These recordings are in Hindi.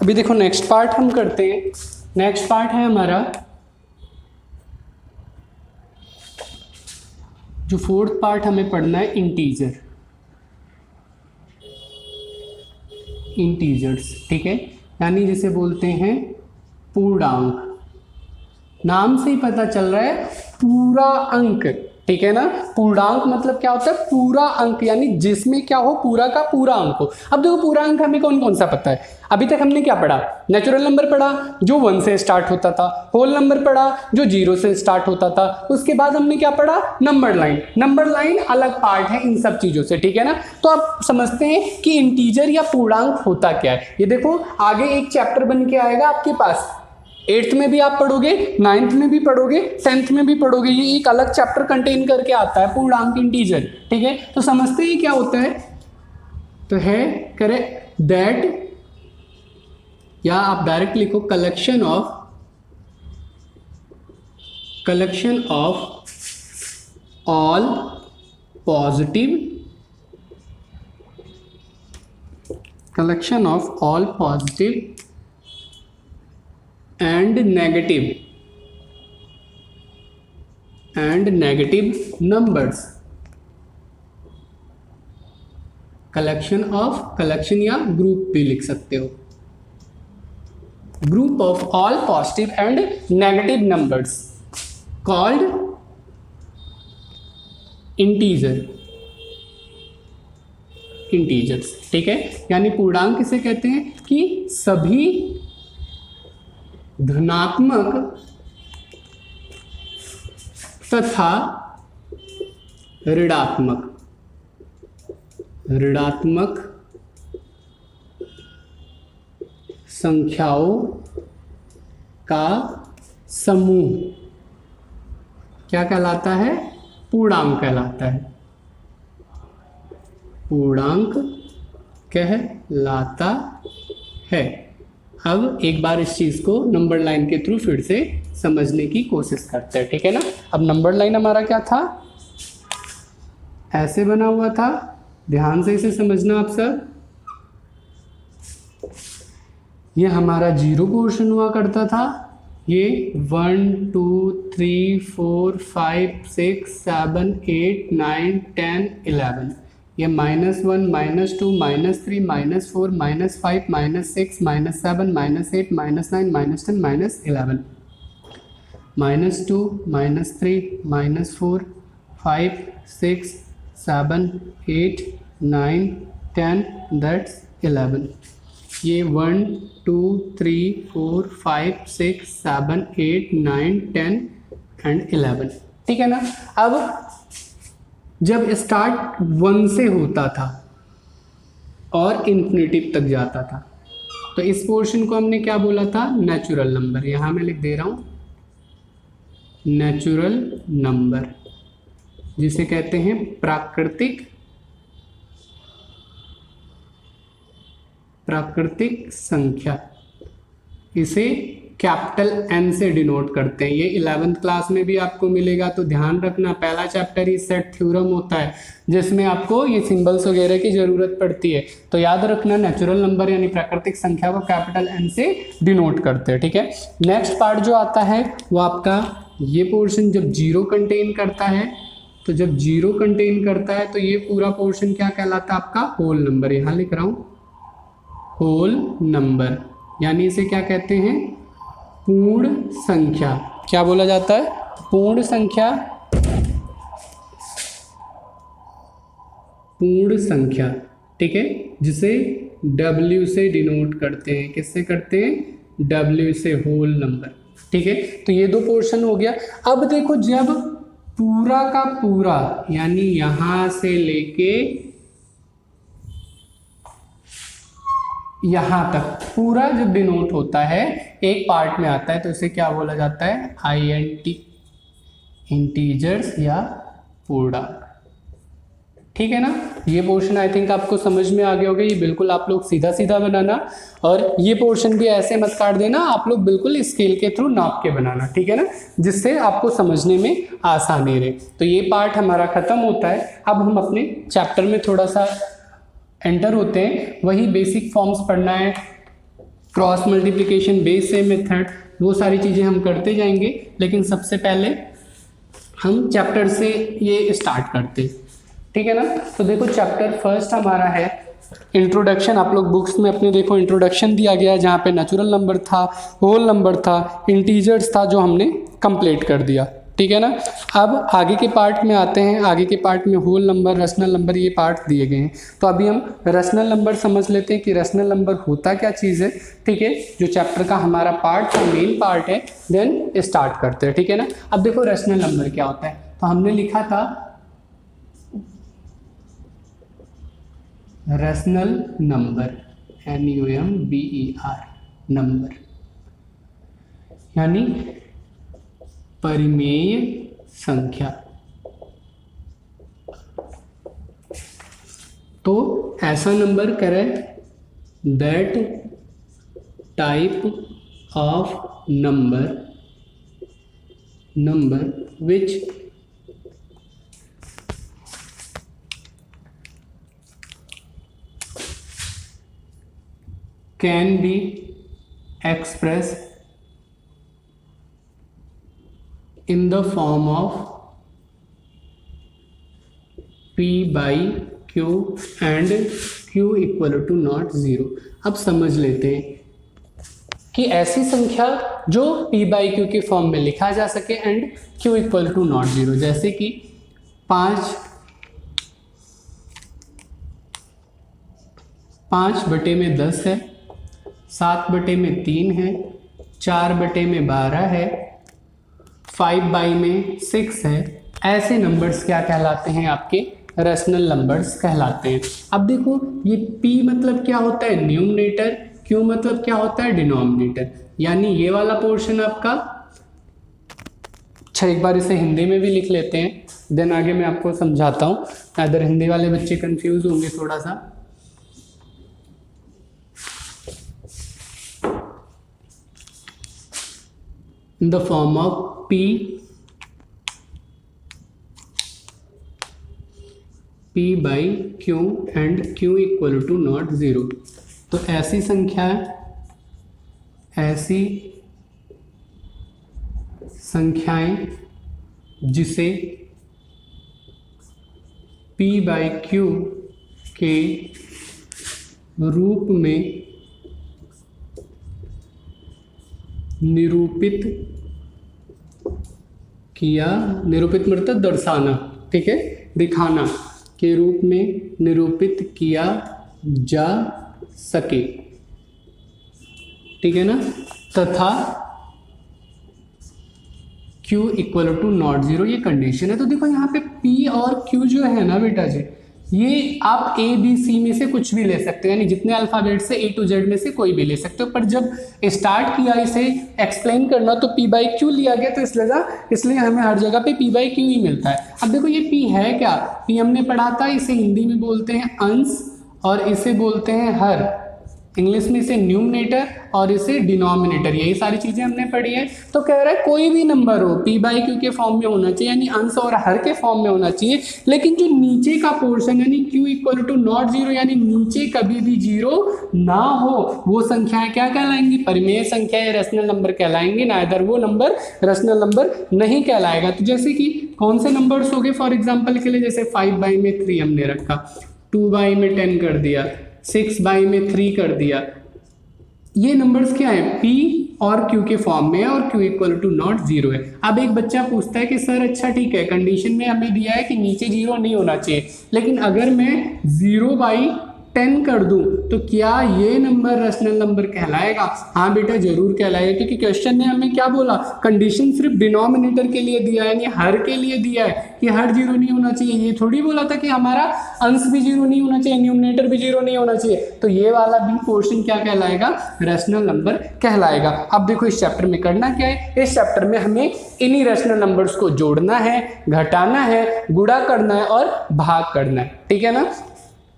अभी देखो नेक्स्ट पार्ट हम करते हैं। नेक्स्ट पार्ट है हमारा जो फोर्थ पार्ट हमें पढ़ना है इंटीजर, इंटीजर्स, ठीक है, यानी जिसे बोलते हैं पूर्णांक। नाम से ही पता चल रहा है पूरा अंक, ठीक है ना। पूर्णांक मतलब क्या होता है, पूरा अंक, यानी जिसमें क्या हो, पूरा का पूरा अंक हो। अब देखो पूरा अंक हमें कौन कौन सा पता है, अभी तक हमने क्या पढ़ा, नेचुरल नंबर पढ़ा जो 1 से स्टार्ट होता था, होल नंबर पढ़ा जो 0 से स्टार्ट होता था, उसके बाद हमने क्या पढ़ा, नंबर लाइन। नंबर लाइन अलग पार्ट है इन सब चीजों से, ठीक है ना। तो आप समझते हैं कि इंटीजर या पूर्णांक होता क्या है। ये देखो आगे एक चैप्टर बन के आएगा आपके पास, 8th में भी आप पढ़ोगे, 9th में भी पढ़ोगे, 10th में भी पढ़ोगे, ये एक अलग चैप्टर कंटेन करके आता है पूर्णांक, इंटीजर, ठीक है। तो समझते हैं क्या होता है, तो है करे दैट, या आप डायरेक्ट लिखो collection of all positive, collection of all positive and negative numbers, collection of, collection या ग्रुप भी लिख सकते हो, group of all positive and negative numbers called integer, integers, ठीक है। यानी पूर्णांक किसे कहते हैं कि सभी धनात्मक तथा ऋणात्मक संख्याओं का समूह क्या कहलाता है, पूर्णांक कहलाता है, पूर्णांक कहलाता है। अब एक बार इस चीज को नंबर लाइन के थ्रू फिर से समझने की कोशिश करते हैं, ठीक है ना। अब नंबर लाइन हमारा क्या था, ऐसे बना हुआ था, ध्यान से इसे समझना आप सब। ये हमारा 0 पोर्शन हुआ करता था, ये 1 2 3 4 5 6 7 8 9 10 11, ये -1 -2 -3 -4 -5 -6 -7 -8 -9 -10 -11, -2 -3 -4 5 6 7 8 9 10, दैट्स 11। ये 1 2 3 4 5 6 7 8 9 10 एंड 11, ठीक है ना। अब जब स्टार्ट 1 से होता था और इन्फिनिटिव तक जाता था, तो इस पोर्शन को हमने क्या बोला था, नेचुरल नंबर। यहां मैं लिख दे रहा हूं नेचुरल नंबर, जिसे कहते हैं प्राकृतिक संख्या। इसे कैपिटल N से डिनोट करते हैं। ये 11th क्लास में भी आपको मिलेगा, तो ध्यान रखना, पहला चैप्टर ही सेट थ्योरम होता है जिसमें आपको ये सिंबल्स वगैरह की जरूरत पड़ती है। तो याद रखना नेचुरल नंबर यानी प्राकृतिक संख्या को कैपिटल N से डिनोट करते हैं, ठीक है। नेक्स्ट पार्ट जो आता है वो आपका ये पोर्शन जब 0 कंटेन करता है, तो जब 0 कंटेन करता है तो ये पूरा पोर्शन क्या कहलाता है, आपका होल नंबर। यहाँ लिख रहा हूँ होल नंबर, यानी इसे क्या कहते हैं, पूर्ण संख्या। क्या बोला जाता है, पूर्ण संख्या, पूर्ण संख्या, ठीक है, जिसे W से डिनोट करते हैं। किससे करते हैं, W से, होल नंबर, ठीक है। तो ये 2 पोर्शन हो गया। अब देखो जब पूरा का पूरा यानी यहां से लेके यहां तक पूरा जब डिनोट होता है एक पार्ट में आता है, तो इसे क्या बोला जाता है, INT, इंटीजर्स या पूर्णांक, ठीक है ना। ये पोर्शन आई थिंक आपको समझ में आ गया होगा। ये बिल्कुल आप लोग सीधा सीधा बनाना, और ये पोर्शन भी ऐसे मत काट देना, आप लोग बिल्कुल स्केल के थ्रू नाप के बनाना, ठीक है ना, जिससे आपको समझने में आसानी रहे। तो ये पार्ट हमारा खत्म होता है। अब हम अपने चैप्टर में थोड़ा सा एंटर होते हैं। वही बेसिक फॉर्म्स पढ़ना है, क्रॉस मल्टीप्लिकेशन, बेस से मेथड, वो सारी चीज़ें हम करते जाएंगे। लेकिन सबसे पहले हम चैप्टर से ये स्टार्ट करते, ठीक है ना। तो देखो चैप्टर फर्स्ट हमारा है इंट्रोडक्शन। आप लोग बुक्स में अपने देखो इंट्रोडक्शन दिया गया है, जहाँ पे नेचुरल नंबर था, होल नंबर था, इंटीजर्स था, जो हमने कंप्लीट कर दिया, ठीक है ना। अब आगे के पार्ट में आते हैं। आगे के पार्ट में होल नंबर, रैशनल नंबर, ये पार्ट दिए गए हैं। तो अभी हम रैशनल नंबर समझ लेते हैं कि रैशनल नंबर होता क्या चीज़ है, ठीक है। जो चैप्टर का हमारा पार्ट था, मेन पार्ट है, देन स्टार्ट करते हैं, ठीक है ना। अब देखो रैशनल नंबर क्या होता है। तो हमने लिखा था रैशनल नंबर, NUMBER, नंबर यानी परिमेय संख्या। तो ऐसा नंबर करे that type of number which can be expressed in the form of P by Q and Q equal to not 0। अब समझ लेते हैं कि ऐसी संख्या जो P by Q के फॉर्म में लिखा जा सके and Q equal to not 0, जैसे कि 5/10 है, 7/3 है, 4/12 है, 5/6 है। ऐसे नंबर्स क्या कहलाते हैं, आपके रैशनल नंबर्स कहलाते हैं। अब देखो ये P मतलब क्या होता है, न्यूमरेटर, Q मतलब क्या होता है, डिनोमिनेटर। यानी ये वाला पोर्शन आपका, अच्छा एक बार इसे हिंदी में भी लिख लेते हैं, देन आगे मैं आपको समझाता हूँ, अदर हिंदी वाले बच्चे कंफ्यूज होंगे थोड़ा सा। In the form of P by Q and Q equal to not 0। तो ऐसी संख्याएं जिसे P by Q के रूप में निरूपित मतलब दर्शाना, ठीक है, दिखाना के रूप में निरूपित किया जा सके, ठीक है ना, तथा Q इक्वल टू नॉट 0 ये कंडीशन है। तो देखो यहाँ पे P और Q जो है ना बेटा जी, ये आप ABC में से कुछ भी ले सकते हो, यानी जितने अल्फ़ाबेट से A to Z में से कोई भी ले सकते हो। पर जब स्टार्ट किया इसे एक्सप्लेन करना तो P by Q लिया गया, तो इसलिए हमें हर जगह पे P by Q ही मिलता है। अब देखो ये P है क्या, P हमने पढ़ा था, इसे हिंदी में बोलते हैं अंश और इसे बोलते हैं हर, इंग्लिश में इसे न्यूमरेटर और इसे डिनोमिनेटर, यही सारी चीज़ें हमने पढ़ी है। तो कह रहा है कोई भी नंबर हो P by Q के फॉर्म में होना चाहिए, यानी अंश और हर के फॉर्म में होना चाहिए, लेकिन जो नीचे का पोर्शन यानी Q इक्वल टू नॉट 0 यानी नीचे कभी भी 0 ना हो, वो संख्याएं क्या कहलाएंगी, परिमेय संख्या या रैशनल नंबर कहलाएंगे, नाइदर वो नंबर रैशनल नंबर नहीं कहलाएगा। तो जैसे कि कौन से नंबर्स हो गए, फॉर एग्जाम्पल के लिए जैसे 5/3 हमने रखा, 2/10 कर दिया, 6/3 कर दिया, ये नंबर्स क्या है, P और Q के फॉर्म में है और Q इक्वल टू नॉट 0 है। अब एक बच्चा पूछता है कि सर अच्छा ठीक है, कंडीशन में हमें दिया है कि नीचे 0 नहीं होना चाहिए, लेकिन अगर मैं 0/10 कर दूं तो क्या ये नंबर रैशनल नंबर कहलाएगा? हाँ बेटा जरूर कहलाएगा, क्योंकि क्वेश्चन ने हमें क्या बोला, कंडीशन सिर्फ डिनोमिनेटर के लिए दिया है, यानी हर के लिए दिया है कि हर 0 नहीं होना चाहिए। ये थोड़ी बोला था कि हमारा अंश भी 0 नहीं होना चाहिए, न्यूमरेटर भी 0 नहीं होना चाहिए। तो ये वाला भी पोर्शन क्या कहलाएगा, रैशनल नंबर कहलाएगा। अब देखो इस चैप्टर में करना क्या है, इस चैप्टर में हमें इन्हीं रैशनल नंबर्स को जोड़ना है, घटाना है, गुणा करना है और भाग करना है, ठीक है ना,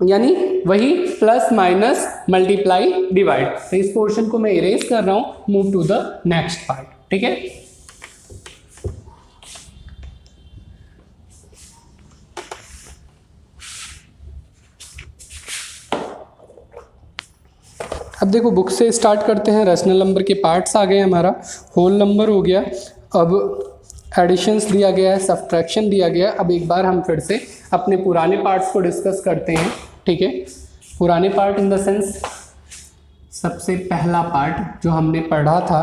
यानी वही प्लस माइनस मल्टीप्लाई डिवाइड। तो इस पोर्शन को मैं इरेज कर रहा हूं, move to the next part, ठीक है। अब देखो बुक से स्टार्ट करते हैं। रैशनल नंबर के पार्ट्स आ गए हमारा, होल नंबर हो गया, अब एडिशंस दिया गया है, सब्ट्रैक्शन दिया गया है। अब एक बार हम फिर से अपने पुराने पार्ट्स को डिस्कस करते हैं, ठीक है। पुराने पार्ट इन द सेंस सबसे पहला पार्ट जो हमने पढ़ा था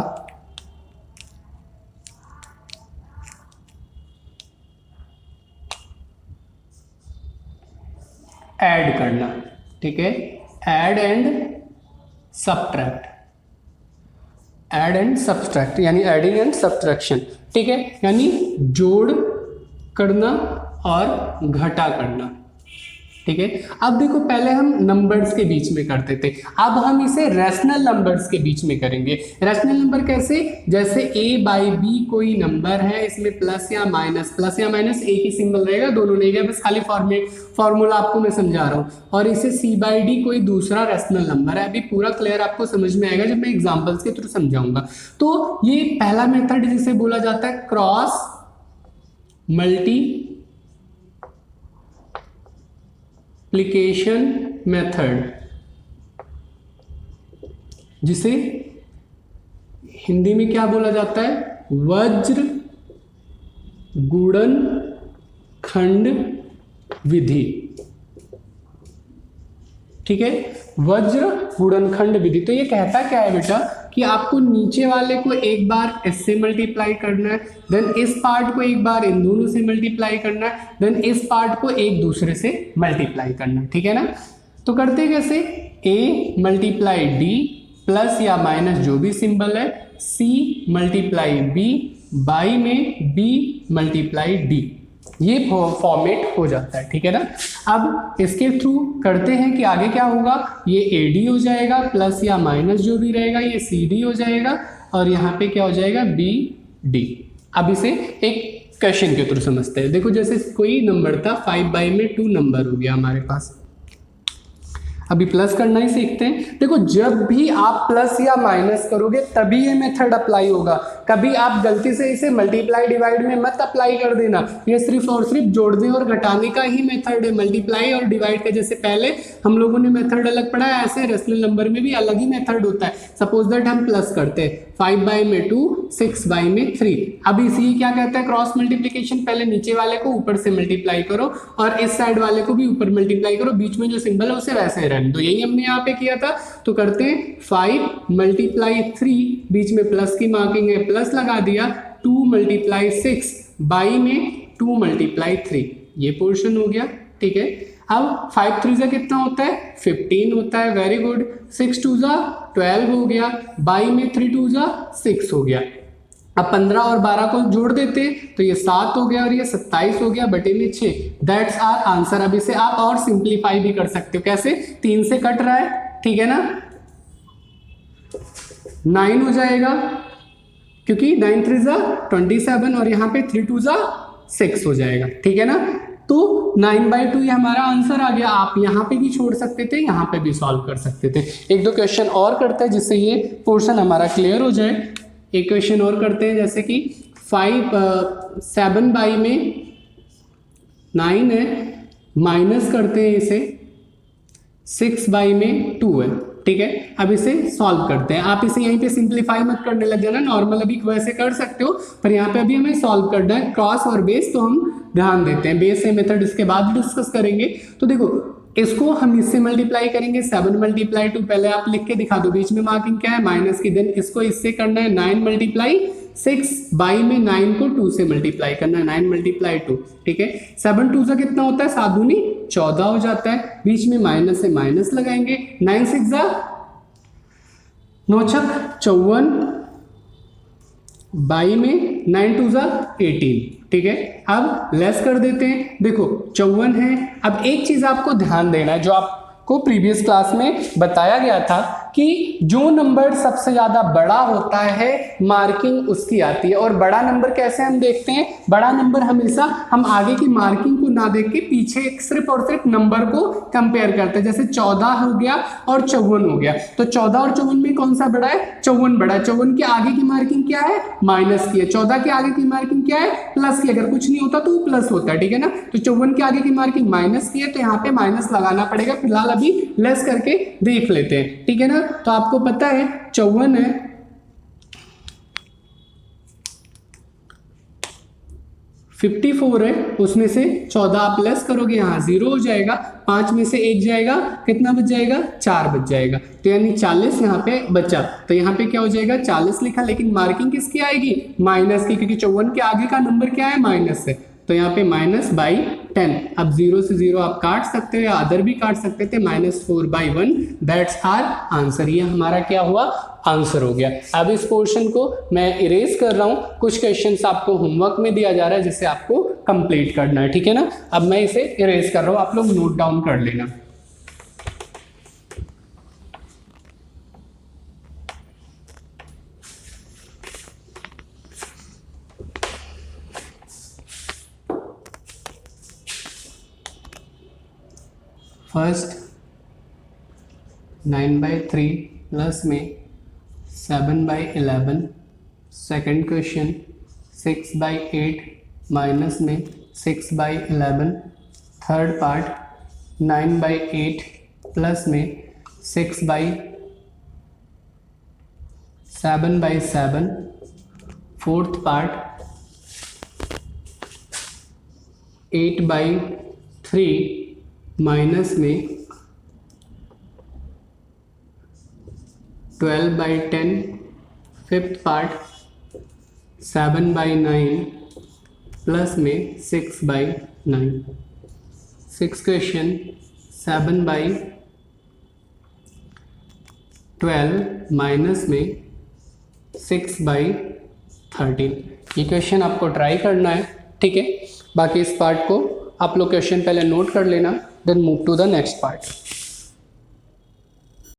ऐड करना, ठीक है, add and subtract, add and subtract यानी एडिंग एंड सब्ट्रैक्शन, ठीक है, यानी जोड़ करना और घटा करना, ठीक है। अब देखो पहले हम नंबर्स के बीच में करते थे, अब हम इसे रैशनल नंबर्स के बीच में करेंगे। रैशनल नंबर कैसे, जैसे a बाई बी कोई नंबर है, इसमें प्लस या माइनस एक ही सिंबल रहेगा, दोनों नहीं गया, बस खाली फॉर्मूला आपको मैं समझा रहा हूँ। और इसे c बाई डी कोई दूसरा रैशनल नंबर है। अभी पूरा क्लियर आपको समझ में आएगा जब मैं एग्जाम्पल्स के थ्रू समझाऊंगा। तो ये पहला मेथड जिसे बोला जाता है क्रॉस मल्टीप्लिकेशन मेथड, जिसे हिंदी में क्या बोला जाता है, वज्र गुणन खंड विधि, ठीक है, वज्र गुणनखंड विधि। तो ये कहता क्या है बेटा कि आपको नीचे वाले को एक बार इससे मल्टीप्लाई करना है, देन इस पार्ट को एक बार इन दोनों से मल्टीप्लाई करना है, देन इस पार्ट को एक दूसरे से मल्टीप्लाई करना है, ठीक है ना। तो करते कैसे, a मल्टीप्लाई डी प्लस या माइनस जो भी सिंबल है, c मल्टीप्लाई b, बाई में b मल्टीप्लाई d, ये फॉर्मेट हो जाता है, ठीक है ना। अब इसके थ्रू करते हैं कि आगे क्या होगा, ये AD हो जाएगा, प्लस या माइनस जो भी रहेगा ये CD हो जाएगा, और यहाँ पे क्या हो जाएगा BD। अब इसे एक क्वेश्चन के थ्रू समझते हैं। देखो जैसे कोई नंबर था 5 बाई में 2 नंबर हो गया हमारे पास, अभी प्लस करना ही सीखते हैं। देखो जब भी आप प्लस या माइनस करोगे तभी ये मेथड अप्लाई होगा, कभी आप गलती से इसे मल्टीप्लाई डिवाइड में मत अप्लाई कर देना। ये सिर्फ और सिर्फ जोड़ने और घटाने का ही मेथड है, मल्टीप्लाई और डिवाइड का जैसे पहले हम लोगों ने मेथड अलग पढ़ा है, ऐसे रैशनल नंबर में भी अलग ही मेथड होता है। सपोज दैट हम प्लस करते हैं 5 बाई में 2, 6 बाई में 3। अब इसी क्या कहता है क्रॉस मल्टीप्लिकेशन, पहले नीचे वाले को ऊपर से मल्टीप्लाई करो और इस साइड वाले को भी ऊपर मल्टीप्लाई करो, बीच में जो सिंबल है उसे वैसे रहने दो। यही हमने यहाँ पे किया था। तो करते हैं 5 मल्टीप्लाई 3, बीच में प्लस की मार्किंग है, प्लस लगा दिया, 2 मल्टीप्लाई 6, बाई में 2 मल्टीप्लाई 3, ये पोर्शन हो गया, ठीक है। अब 5 3 जा कितना होता है, 15 होता है, वेरी गुड। 6 2 जा 12 हो गया, बाई में 3 2 जा 6 हो गया। अब 15 और 12 को जोड़ देते तो ये 7 हो गया और ये 27 हो गया, बटे में 6। That's our answer. अब इसे आप और सिंप्लीफाई भी कर सकते हो, कैसे, 3 से कट रहा है, ठीक है ना, 9 हो जाएगा, क्योंकि 9 3 जा 27 और यहाँ पे 3 2 जा 6 हो जाएगा, ठीक है ना। तो 9/2 ये हमारा आंसर आ गया। आप यहाँ पे भी छोड़ सकते थे, यहाँ पे भी सॉल्व कर सकते थे। एक दो क्वेश्चन और करते हैं जिससे ये पोर्शन हमारा क्लियर हो जाए। एक क्वेश्चन और करते हैं, जैसे कि 7 बाई में 9 है, माइनस करते हैं इसे 6 बाई में 2 है, ठीक है। अब इसे सॉल्व करते हैं। आप इसे यहीं पे सिंप्लीफाई मत करने लग जाना, नॉर्मल अभी वैसे कर सकते हो, पर यहाँ पे अभी हमें सॉल्व करना है। क्रॉस और बेस तो हम ध्यान देते हैं, बेस से मेथड इसके बाद डिस्कस करेंगे। तो देखो इसको हम इससे मल्टीप्लाई करेंगे, 7 मल्टीप्लाई 2, पहले आप लिख के दिखा दो, बीच में मार्किंग क्या है, माइनस की। देन इसको इससे करना है 9 मल्टीप्लाई 6, बाई में 9 को 2 से मल्टीप्लाई करना है, 9 मल्टीप्लाई 2, ठीक है। 7 2 से कितना होता है, 7 दूनी 14 हो जाता है, बीच में माइनस से माइनस लगाएंगे, 9 6 जा 9 छक 54, बाई में 9 2 जा 18, ठीक है। अब लेस कर देते हैं, देखो 54 है। अब एक चीज आपको ध्यान देना है, जो आपको प्रीवियस क्लास में बताया गया था कि जो नंबर सबसे ज्यादा बड़ा होता है मार्किंग उसकी आती है। और बड़ा नंबर कैसे हम देखते हैं, बड़ा नंबर हमेशा हम आगे की मार्किंग को ना देख के पीछे सिर्फ और सिर्फ नंबर को कंपेयर करते हैं। जैसे 14 हो गया और 54 हो गया, तो 14 और 54 में कौन सा बड़ा है, 54 बड़ा है। 54 के आगे की मार्किंग क्या है, माइनस की है। 14 के आगे की मार्किंग क्या है, प्लस की। अगर कुछ नहीं होता तो प्लस होता है, ठीक है ना। तो 54 के आगे की मार्किंग माइनस की है, तो यहाँ पे माइनस लगाना पड़ेगा। फिलहाल अभी लेस करके देख लेते हैं, ठीक है ना। तो आपको पता है 54 है, 54 है, उसमें से 14 आप लेस करोगे, यहाँ 0 हो जाएगा, 5 में से 1 जाएगा, कितना बच जाएगा, 4 बच जाएगा, तो यानी 40 यहाँ पे बचा। तो यहाँ पे क्या हो जाएगा, 40 लिखा, लेकिन मार्किंग किसकी आएगी, माइनस की, क्योंकि 54 के आगे का नंबर क्या है, माइनस है, तो यहाँ पे -/10। अब 0 से 0 आप काट सकते हो या अदर भी काट सकते थे, -4/1, दैट्स आर आंसर। ये हमारा क्या हुआ, आंसर हो गया। अब इस पोर्शन को मैं इरेज कर रहा हूँ, कुछ क्वेश्चंस आपको होमवर्क में दिया जा रहा है जिसे आपको कंप्लीट करना है, ठीक है ना। अब मैं इसे इरेज कर रहा हूँ, आप लोग नोट डाउन कर लेना। फर्स्ट 9/3 प्लस में 7/11, सेकेंड क्वेश्चन 6/8 माइनस में 6/11, थर्ड पार्ट 9/8 प्लस में 7/7, फोर्थ पार्ट 8/3 माइनस में 12/10, फिफ्थ पार्ट 7/9 प्लस में 6/9, सिक्स क्वेश्चन 7/12 माइनस में 6/13। ये क्वेश्चन आपको ट्राई करना है, ठीक है। बाकी इस पार्ट को आप लोग क्वेश्चन पहले नोट कर लेना, then move to the next part.